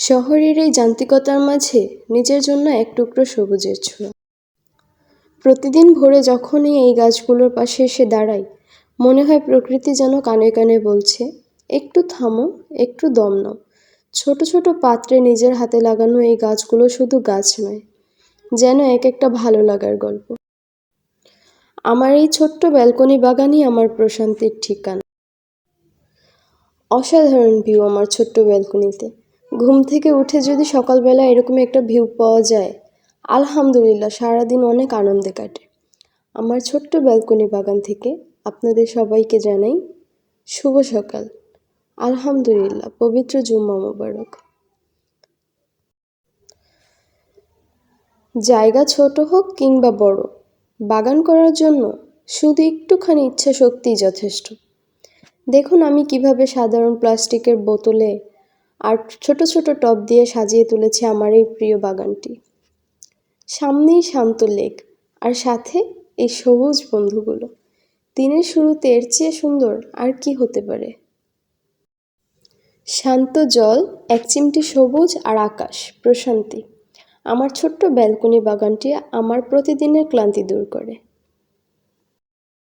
শহরের এই যান্ত্রিকতার মাঝে নিজের জন্য এক টুকরো সবুজের ছোঁয়া। প্রতিদিন ভোরে যখনই এই গাছগুলোর পাশে এসে দাঁড়াই, মনে হয় প্রকৃতি যেন কানে কানে বলছে, একটু থামো, একটু দম নাও। ছোট ছোট পাত্রে নিজের হাতে লাগানো এই গাছগুলো শুধু গাছ নয়, যেন এক একটা ভালো লাগার গল্প। আমার এই ছোট্ট ব্যালকনি বাগানই আমার প্রশান্তির ঠিকানা। অসাধারণ ভিউ আমার ছোট্ট ব্যালকনিতে। ঘুম থেকে উঠে যদি সকালবেলা এরকম একটা ভিউ পাওয়া যায়, আলহামদুলিল্লাহ, সারাদিন অনেক আনন্দে কাটে। আমার ছোট্ট ব্যালকনি বাগান থেকে আপনাদের সবাইকে জানাই শুভ সকাল। আলহামদুলিল্লাহ, পবিত্র জুম্মা মোবারক। জায়গা ছোট হোক কিংবা বড়, বাগান করার জন্য শুধু একটুখানি ইচ্ছা শক্তিই যথেষ্ট। দেখুন আমি কিভাবে সাধারণ প্লাস্টিকের বোতলে আর ছোট ছোট টব দিয়ে সাজিয়ে তুলেছি আমার এই প্রিয় বাগানটি। সামনেই শান্ত লেক, আর সাথে এই সবুজ বন্ধুগুলো। দিনের শুরুতে এর চেয়ে সুন্দর আর কি হতে পারে? শান্ত জল, এক চিমটি সবুজ আর আকাশ, প্রশান্তি। আমার ছোট্ট ব্যালকনি বাগানটি আমার প্রতিদিনের ক্লান্তি দূর করে।